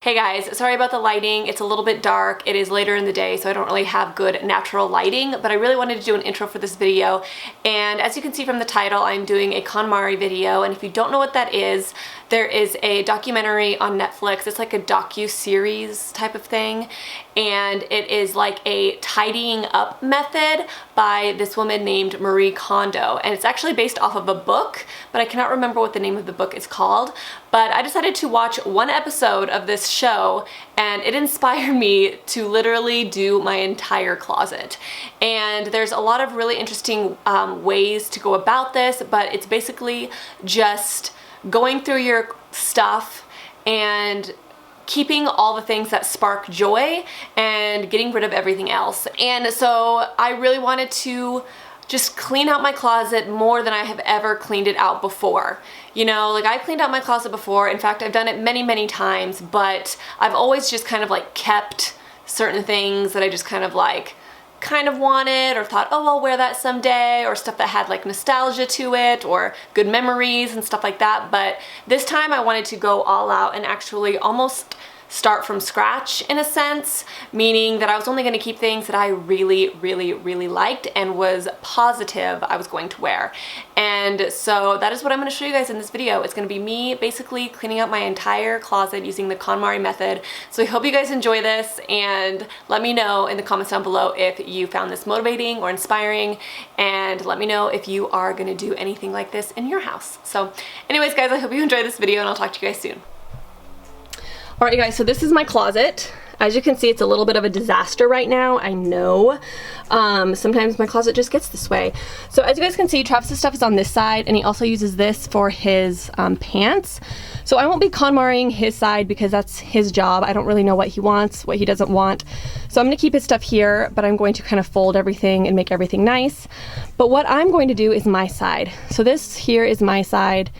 Hey guys, sorry about the lighting. It's a little bit dark. It is later in the day, so I don't really have good natural lighting, but I really wanted to do an intro for this video. And as you can see from the title, I'm doing a KonMari video, and if you don't know what that is, there is a documentary on Netflix. It's like a docu-series type of thing, and it is like a tidying up method by this woman named Marie Kondo, and it's actually based off of a book, but I cannot remember what the name of the book is called. But I decided to watch one episode of this show, and it inspired me to literally do my entire closet. And there's a lot of really interesting ways to go about this, but it's basically just going through your stuff and keeping all the things that spark joy and getting rid of everything else. And so I really wanted to just clean out my closet more than I have ever cleaned it out before. You know, like I cleaned out my closet before. In fact, I've done it many, many times, but I've always just kind of like kept certain things that I just kind of wanted or thought, oh, I'll wear that someday, or stuff that had like nostalgia to it or good memories and stuff like that. But this time I wanted to go all out and actually almost start from scratch in a sense, meaning that I was only going to keep things that I really, really, really liked and was positive I was going to wear. And so that is what I'm going to show you guys in this video. It's going to be me basically cleaning out my entire closet using the KonMari method. So I hope you guys enjoy this, and let me know in the comments down below if you found this motivating or inspiring, and let me know if you are going to do anything like this in your house. So anyways guys, I hope you enjoyed this video, and I'll talk to you guys soon. Alright guys, so this is my closet. As you can see, it's a little bit of a disaster right now, I know. Sometimes my closet just gets this way. So as you guys can see, Travis's stuff is on this side, and he also uses this for his pants. So I won't be KonMariing his side because that's his job. I don't really know what he wants, what he doesn't want. So I'm going to keep his stuff here, but I'm going to kind of fold everything and make everything nice. But what I'm going to do is my side. So this here is my side,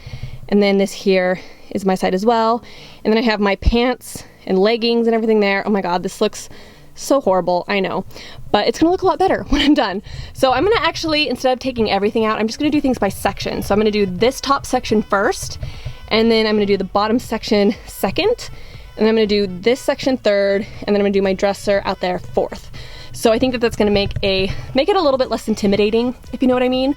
and then this here is my side as well. And then I have my pants and leggings and everything there. Oh my god, this looks so horrible, I know. But it's gonna look a lot better when I'm done. So I'm gonna actually, instead of taking everything out, I'm just gonna do things by section. So I'm gonna do this top section first, and then I'm gonna do the bottom section second, and then I'm gonna do this section third, and then I'm gonna do my dresser out there fourth. So I think that that's gonna make it a little bit less intimidating, if you know what I mean.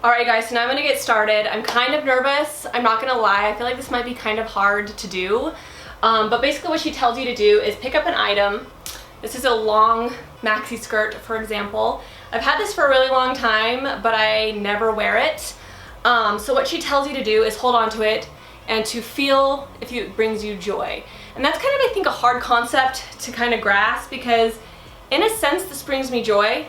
Alright guys, so now I'm going to get started. I'm kind of nervous, I'm not going to lie. I feel like this might be kind of hard to do. But basically what she tells you to do is pick up an item. This is a long maxi skirt, for example. I've had this for a really long time, but I never wear it. So what she tells you to do is hold on to it and to feel if it brings you joy. And that's kind of, I think, a hard concept to kind of grasp, because in a sense this brings me joy,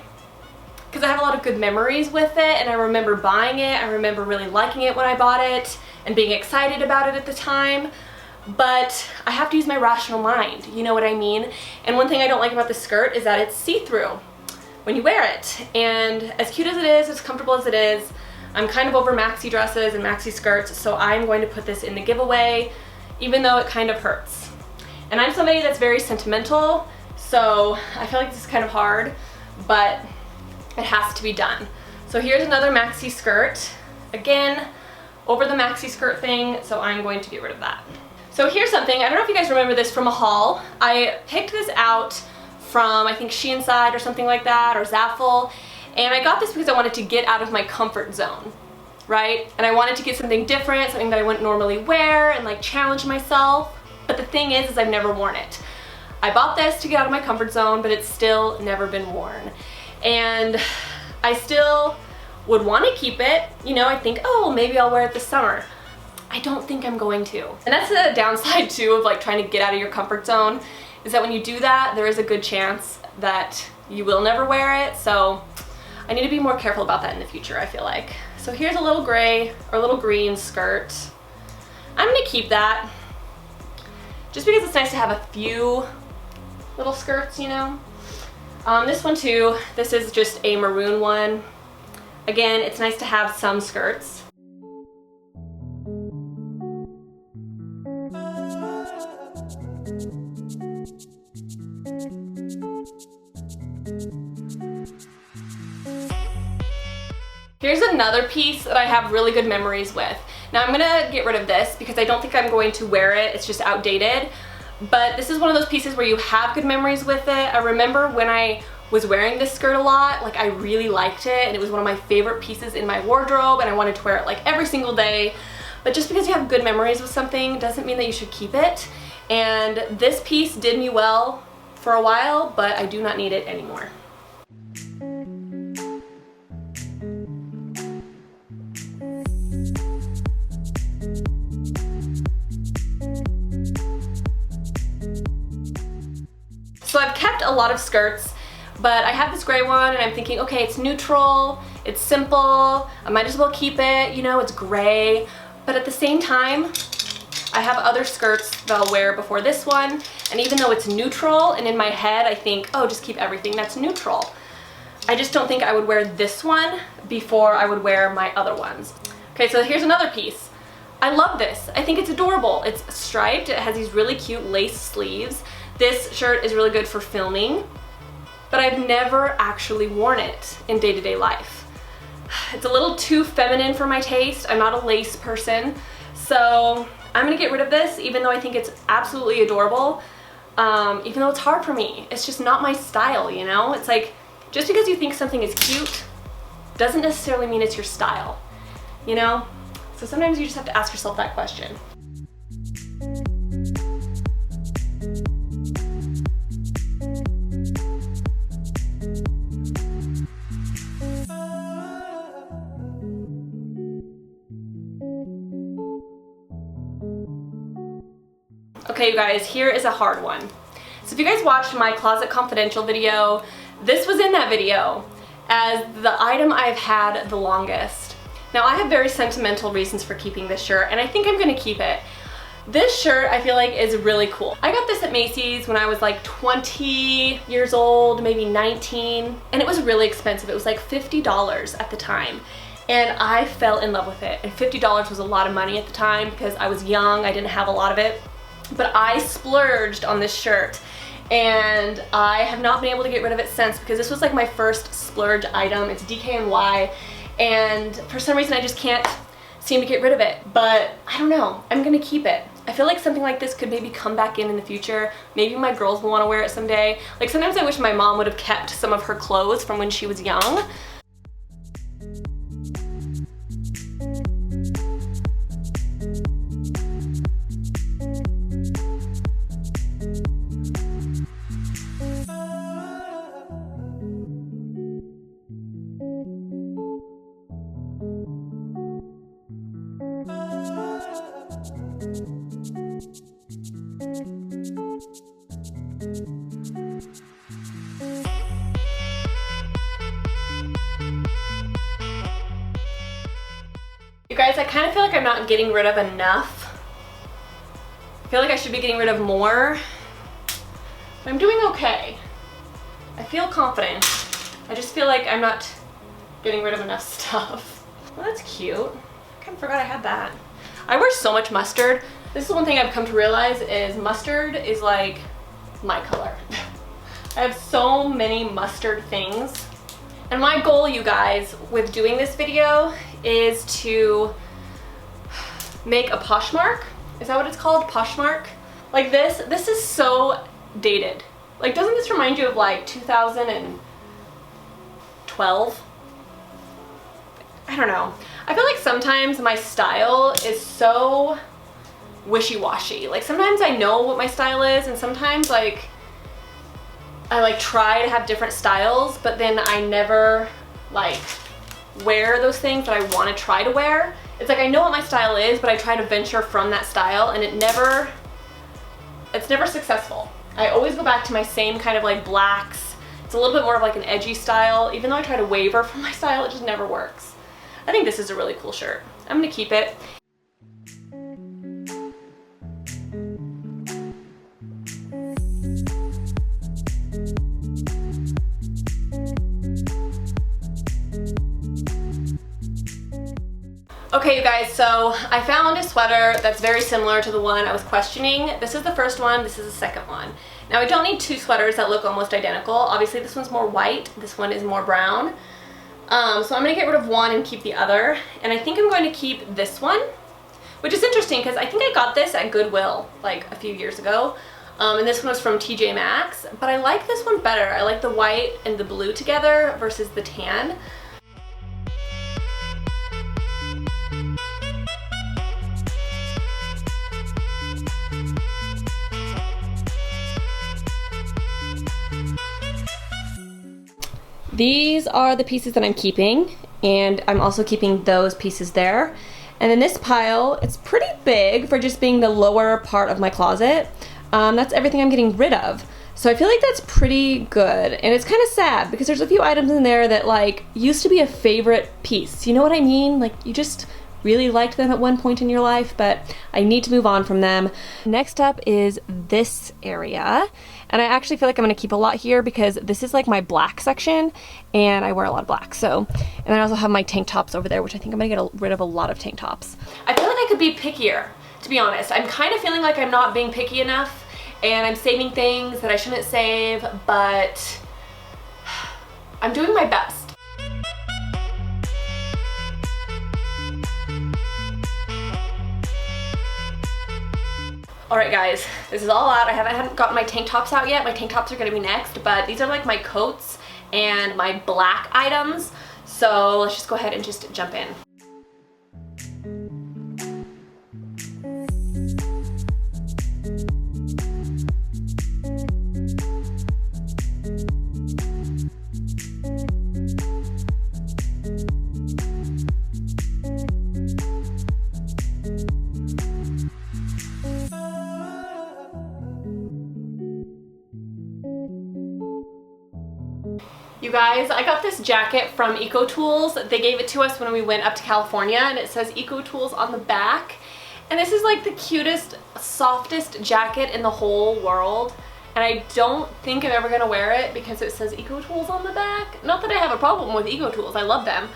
because I have a lot of good memories with it, and I remember buying it, I remember really liking it when I bought it, and being excited about it at the time, but I have to use my rational mind, you know what I mean? And one thing I don't like about this skirt is that it's see-through when you wear it, and as cute as it is, as comfortable as it is, I'm kind of over maxi dresses and maxi skirts, so I'm going to put this in the giveaway, even though it kind of hurts. And I'm somebody that's very sentimental, so I feel like this is kind of hard, but it has to be done. So here's another maxi skirt. Again, over the maxi skirt thing, so I'm going to get rid of that. So here's something, I don't know if you guys remember this from a haul. I picked this out from, I think, She Inside or something like that, or Zaful, and I got this because I wanted to get out of my comfort zone, right? And I wanted to get something different, something that I wouldn't normally wear, and like challenge myself. But the thing is I've never worn it. I bought this to get out of my comfort zone, but it's still never been worn. And I still would want to keep it. You know, I think, oh, maybe I'll wear it this summer. I don't think I'm going to. And that's the downside too of like trying to get out of your comfort zone, is that when you do that, there is a good chance that you will never wear it. So I need to be more careful about that in the future, I feel like. So here's a little gray or little green skirt. I'm gonna keep that just because it's nice to have a few little skirts, you know. This one too, this is just a maroon one. Again, it's nice to have some skirts. Here's another piece that I have really good memories with. Now I'm gonna get rid of this because I don't think I'm going to wear it. It's just outdated. But this is one of those pieces where you have good memories with it. I remember when I was wearing this skirt a lot, like I really liked it and it was one of my favorite pieces in my wardrobe and I wanted to wear it like every single day. But just because you have good memories with something doesn't mean that you should keep it. And this piece did me well for a while, but I do not need it anymore. So I've kept a lot of skirts, but I have this gray one and I'm thinking, okay, it's neutral, it's simple, I might as well keep it, you know, it's gray. But at the same time, I have other skirts that I'll wear before this one, and even though it's neutral, and in my head I think, oh, just keep everything that's neutral, I just don't think I would wear this one before I would wear my other ones. Okay, so here's another piece. I love this. I think it's adorable. It's striped, it has these really cute lace sleeves. This shirt is really good for filming, but I've never actually worn it in day-to-day life. It's a little too feminine for my taste. I'm not a lace person, so I'm gonna get rid of this, even though I think it's absolutely adorable, even though it's hard for me. It's just not my style, you know? It's like, just because you think something is cute doesn't necessarily mean it's your style, you know? So sometimes you just have to ask yourself that question. Okay, you guys, here is a hard one. So if you guys watched my Closet Confidential video, this was in that video as the item I've had the longest. Now I have very sentimental reasons for keeping this shirt, and I think I'm gonna keep it. This shirt I feel like is really cool. I got this at Macy's when I was like 20 years old, maybe 19, and it was really expensive. It was like $50 at the time. And I fell in love with it. And $50 was a lot of money at the time because I was young, I didn't have a lot of it. But I splurged on this shirt and I have not been able to get rid of it since because this was like my first splurge item. It's DKNY and for some reason I just can't seem to get rid of it. But I don't know, I'm gonna keep it. I feel like something like this could maybe come back in the future. Maybe my girls will want to wear it someday. Like sometimes I wish my mom would have kept some of her clothes from when she was young. Guys, I kind of feel like I'm not getting rid of enough. I feel like I should be getting rid of more. But I'm doing okay. I feel confident. I just feel like I'm not getting rid of enough stuff. Well, that's cute. I kind of forgot I had that. I wear so much mustard. This is one thing I've come to realize is mustard is like my color. I have so many mustard things. And my goal, you guys, with doing this video is to make a Poshmark. Is that what it's called? Poshmark? Like this is so dated. Like, doesn't this remind you of like 2012? I don't know. I feel like sometimes my style is so wishy-washy. Like sometimes I know what my style is and sometimes like I like try to have different styles, but then I never like wear those things that I want to try to wear. It's like I know what my style is, but I try to venture from that style and it's never successful. I always go back to my same kind of like blacks It's a little bit more of like an edgy style. Even though I try to waver from my style, it just never works. I think this is a really cool shirt. I'm gonna keep it. Okay, you guys, so I found a sweater that's very similar to the one I was questioning. This is the first one, this is the second one. Now I don't need two sweaters that look almost identical. Obviously this one's more white, this one is more brown. So I'm gonna get rid of one and keep the other. And I think I'm going to keep this one, which is interesting because I think I got this at Goodwill like a few years ago. And this one was from TJ Maxx, but I like this one better. I like the white and the blue together versus the tan. These are the pieces that I'm keeping, and I'm also keeping those pieces there. And then this pile, it's pretty big for just being the lower part of my closet. That's everything I'm getting rid of. So I feel like that's pretty good, and it's kind of sad because there's a few items in there that like used to be a favorite piece. You know what I mean? Like you just really liked them at one point in your life, but I need to move on from them. Next up is this area. And I actually feel like I'm gonna keep a lot here because this is like my black section and I wear a lot of black. So, and then I also have my tank tops over there, which I think I'm gonna get rid of a lot of tank tops. I feel like I could be pickier, to be honest. I'm kind of feeling like I'm not being picky enough and I'm saving things that I shouldn't save, but I'm doing my best. Alright guys, this is all out. I haven't gotten my tank tops out yet. My tank tops are going to be next, but these are like my coats and my black items. So let's just go ahead and just jump in. You guys, I got this jacket from Eco Tools. They gave it to us when we went up to California, and it says Eco Tools on the back. And this is like the cutest, softest jacket in the whole world. And I don't think I'm ever gonna wear it because it says Eco Tools on the back. Not that I have a problem with Eco Tools, I love them,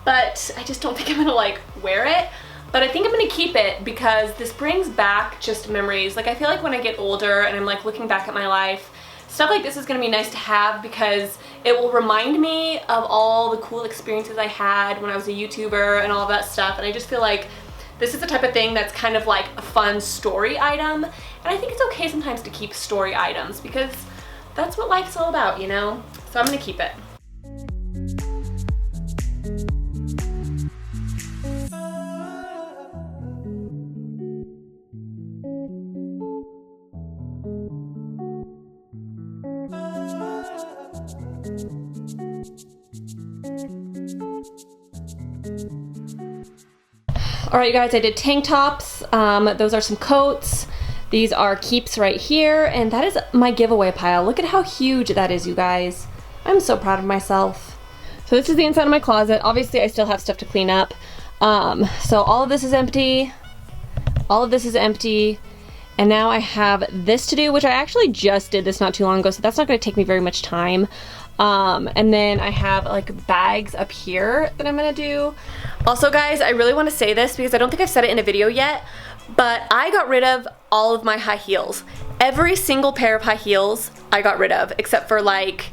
but I just don't think I'm gonna like wear it. But I think I'm gonna keep it because this brings back just memories. Like I feel like when I get older and I'm like looking back at my life, stuff like this is gonna be nice to have because it will remind me of all the cool experiences I had when I was a YouTuber and all of that stuff. And I just feel like this is the type of thing that's kind of like a fun story item. And I think it's okay sometimes to keep story items because that's what life's all about, you know? So I'm gonna keep it. Alright you guys, I did tank tops, those are some coats, these are keeps right here, and that is my giveaway pile. Look at how huge that is, you guys. I'm so proud of myself. So this is the inside of my closet. Obviously I still have stuff to clean up. So all of this is empty, all of this is empty, and now I have this to do, which I actually just did this not too long ago, so that's not going to take me very much time. And then I have like bags up here that I'm gonna do. Also guys, I really want to say this because I don't think I've said it in a video yet, but I got rid of all of my high heels. Every single pair of high heels I got rid of, except for like,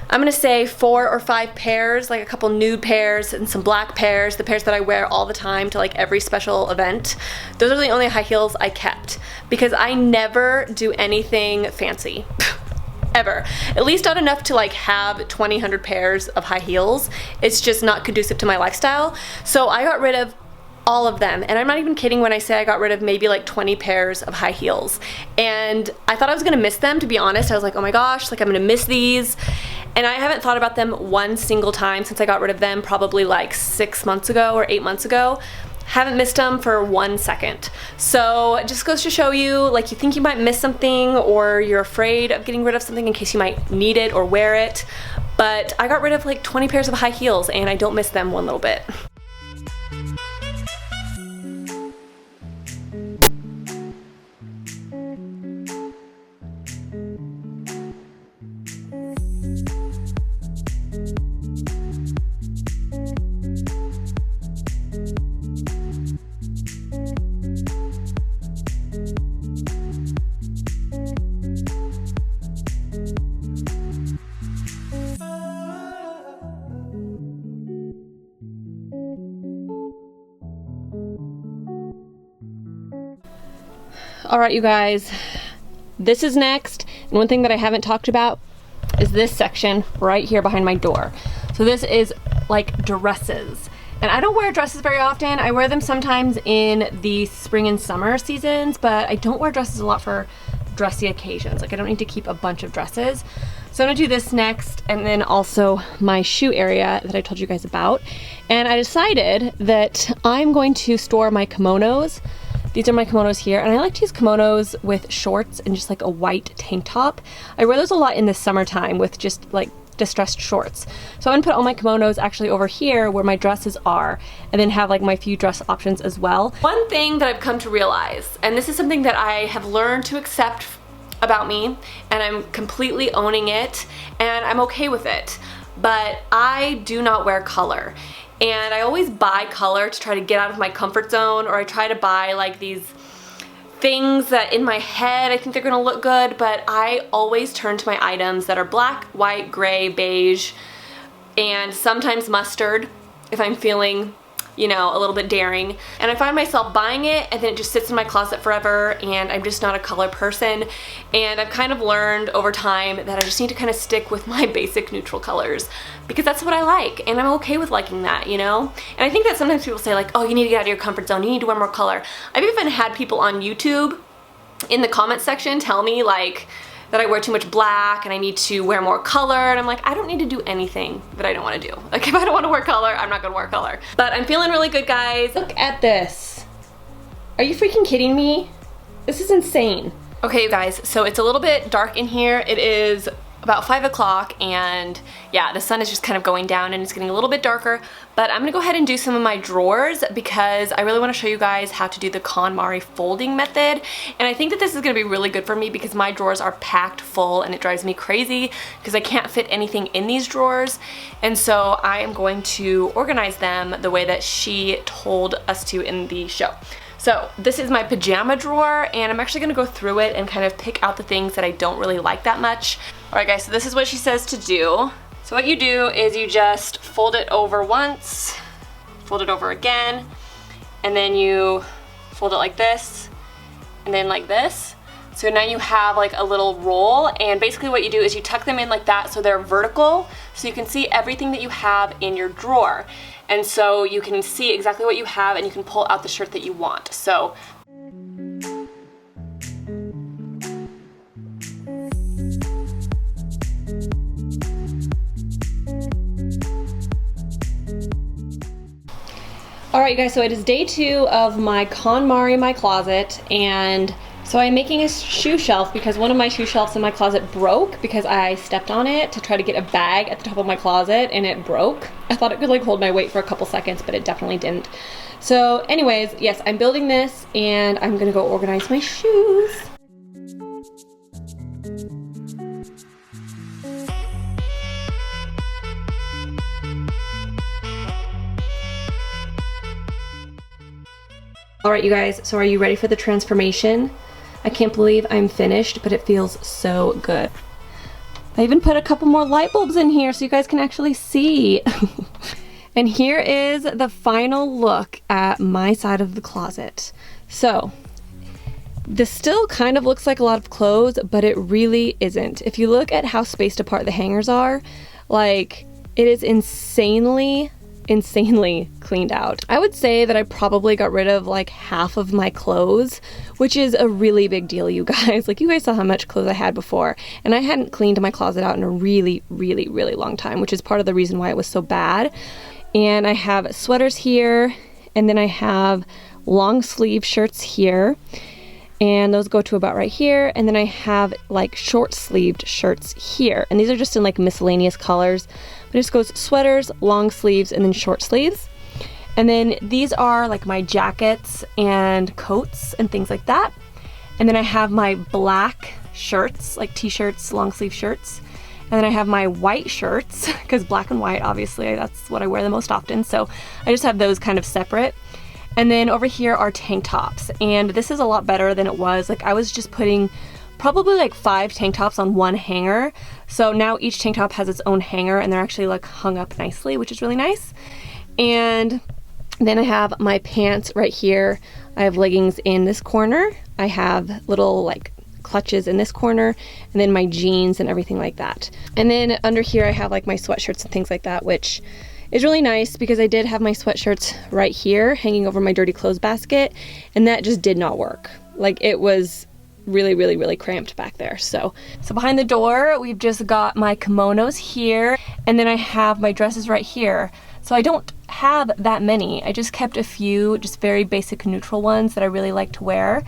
I'm gonna say 4 or 5 pairs, like a couple nude pairs and some black pairs, the pairs that I wear all the time to like every special event. Those are the only high heels I kept because I never do anything fancy. Ever. At least not enough to like have 200 pairs of high heels. It's just not conducive to my lifestyle. So I got rid of all of them, and I'm not even kidding when I say I got rid of maybe like 20 pairs of high heels. And I thought I was gonna miss them, to be honest. I was like, oh my gosh, like I'm gonna miss these. And I haven't thought about them one single time since I got rid of them probably like 6 months ago or 8 months ago. haven't missed them for 1 second. So it just goes to show you, like, you think you might miss something or you're afraid of getting rid of something in case you might need it or wear it. But I got rid of like 20 pairs of high heels and I don't miss them one little bit. Alright, you guys, this is next, and one thing that I haven't talked about is this section right here behind my door. So this is like dresses, and I don't wear dresses very often. I wear them sometimes in the spring and summer seasons, but I don't wear dresses a lot for dressy occasions. Like, I don't need to keep a bunch of dresses. So I'm gonna do this next, and then also my shoe area that I told you guys about. And I decided that I'm going to store my kimonos. These are my kimonos here, and I like to use kimonos with shorts and just like a white tank top. I wear those a lot in the summertime with just like distressed shorts. So I'm gonna put all my kimonos actually over here where my dresses are, and then have like my few dress options as well. One thing that I've come to realize, and this is something that I have learned to accept about me, and I'm completely owning it, and I'm okay with it, but I do not wear color. And I always buy color to try to get out of my comfort zone, or I try to buy like these things that in my head I think they're gonna look good, but I always turn to my items that are black, white, gray, beige, and sometimes mustard if I'm feeling, you know, a little bit daring. And I find myself buying it and then it just sits in my closet forever, and I'm just not a color person. And I've kind of learned over time that I just need to kind of stick with my basic neutral colors, because that's what I like, and I'm okay with liking that, you know? And I think that sometimes people say like, oh, you need to get out of your comfort zone, you need to wear more color. I've even had people on YouTube in the comment section tell me like that I wear too much black and I need to wear more color, and I'm like, I don't need to do anything that I don't want to do. Like, if I don't want to wear color, I'm not gonna wear color. But I'm feeling really good, guys. Look at this. Are you freaking kidding me? This is insane. Okay, you guys, so it's a little bit dark in here. It is about 5 o'clock, and yeah, the sun is just kind of going down and it's getting a little bit darker, but I'm gonna go ahead and do some of my drawers because I really want to show you guys how to do the KonMari folding method. And I think that this is gonna be really good for me because my drawers are packed full and it drives me crazy because I can't fit anything in these drawers. And so I am going to organize them the way that she told us to in the show. So this is my pajama drawer, and I'm actually gonna go through it and kind of pick out the things that I don't really like that much. All right, guys, so this is what she says to do. So what you do is you just fold it over once, fold it over again, and then you fold it like this, and then like this. So now you have like a little roll, and basically what you do is you tuck them in like that so they're vertical, so you can see everything that you have in your drawer. And so you can see exactly what you have, and you can pull out the shirt that you want. So alright, guys, so it is day 2 of my KonMari in my closet, and so I'm making a shoe shelf because one of my shoe shelves in my closet broke because I stepped on it to try to get a bag at the top of my closet, and it broke. I thought it could like hold my weight for a couple seconds, but it definitely didn't. So anyways, yes, I'm building this, and I'm gonna go organize my shoes. Alright, you guys, so are you ready for the transformation? I can't believe I'm finished, but it feels so good. I even put a couple more light bulbs in here so you guys can actually see. And here is the final look at my side of the closet. So, this still kind of looks like a lot of clothes, but it really isn't. If you look at how spaced apart the hangers are, like, it is insanely cleaned out. I would say that I probably got rid of like half of my clothes, which is a really big deal, you guys. Like, you guys saw how much clothes I had before, and I hadn't cleaned my closet out in a really long time, which is part of the reason why it was so bad. And I have sweaters here, and then I have long sleeve shirts here, and those go to about right here, and then I have like short sleeved shirts here, and these are just in like miscellaneous colors, but it just goes sweaters, long sleeves, and then short sleeves. And then these are like my jackets and coats and things like that. And then I have my black shirts, like t-shirts, long sleeve shirts. And then I have my white shirts, because black and white, obviously, that's what I wear the most often. So I just have those kind of separate. And then over here are tank tops. And this is a lot better than it was. Like I was just putting probably like 5 tank tops on one hanger. So now each tank top has its own hanger, and they're actually like hung up nicely, which is really nice. And then I have my pants right here. I have leggings in this corner. I have little like clutches in this corner, and then my jeans and everything like that. And then under here I have like my sweatshirts and things like that, which is really nice because I did have my sweatshirts right here hanging over my dirty clothes basket, and that just did not work. Like it was really cramped back there. So behind the door we've just got my kimonos here, and then I have my dresses right here. So I don't have that many. I just kept a few just very basic neutral ones that I really like to wear.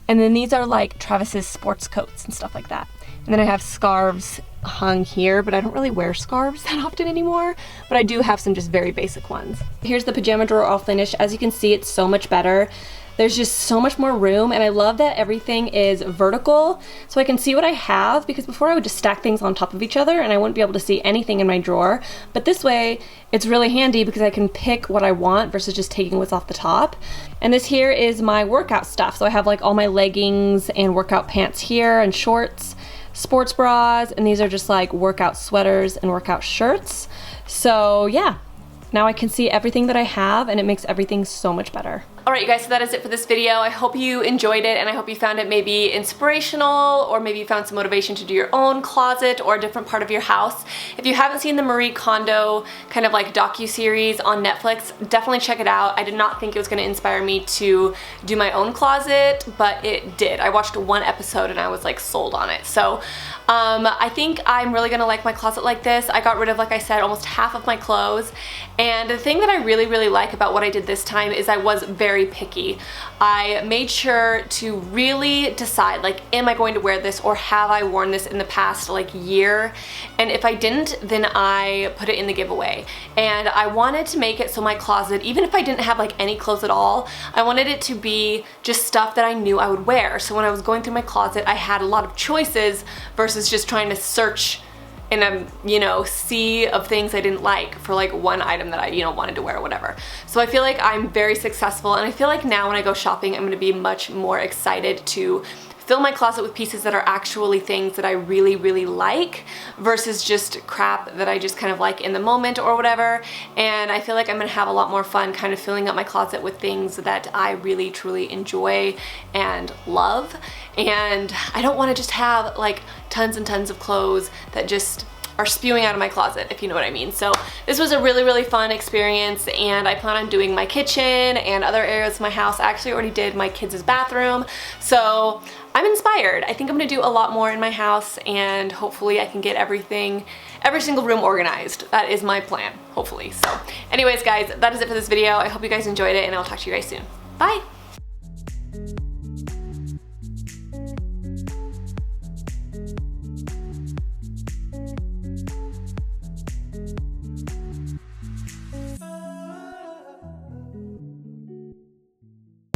And then these are like Travis's sports coats and stuff like that. And then I have scarves hung here, but I don't really wear scarves that often anymore, but I do have some just very basic ones. Here's the pajama drawer all finished. As you can see, it's so much better. There's just so much more room, and I love that everything is vertical so I can see what I have, because before I would just stack things on top of each other and I wouldn't be able to see anything in my drawer. But this way it's really handy because I can pick what I want versus just taking what's off the top. And this here is my workout stuff. So I have like all my leggings and workout pants here, and shorts, sports bras, and these are just like workout sweaters and workout shirts. So yeah, now I can see everything that I have, and it makes everything so much better. Alright you guys, so that is it for this video. I hope you enjoyed it, and I hope you found it maybe inspirational, or maybe you found some motivation to do your own closet or a different part of your house. If you haven't seen the Marie Kondo kind of like docu-series on Netflix, definitely check it out. I did not think it was going to inspire me to do my own closet, but it did. I watched one episode and I was like sold on it. So I think I'm really gonna like my closet like this. I got rid of, like I said, almost half of my clothes, and the thing that I really like about what I did this time is I was very picky. I made sure to really decide, like, am I going to wear this, or have I worn this in the past like year? And if I didn't, then I put it in the giveaway. And I wanted to make it so my closet, even if I didn't have like any clothes at all, I wanted it to be just stuff that I knew I would wear. So when I was going through my closet, I had a lot of choices versus just trying to search in a, you know, sea of things I didn't like for like one item that I, you know, wanted to wear or whatever. So I feel like I'm very successful, and I feel like now when I go shopping, I'm gonna be much more excited to fill my closet with pieces that are actually things that I really like versus just crap that I just kind of like in the moment or whatever. And I feel like I'm gonna have a lot more fun kind of filling up my closet with things that I really truly enjoy and love. And I don't want to just have like tons and tons of clothes that just are spewing out of my closet, if you know what I mean. So this was a really fun experience, and I plan on doing my kitchen and other areas of my house. I actually already did my kids' bathroom, so I'm inspired. I think I'm gonna do a lot more in my house, and hopefully I can get everything, every single room organized. That is my plan, hopefully. So anyways guys, that is it for this video. I hope you guys enjoyed it, and I'll talk to you guys soon. Bye!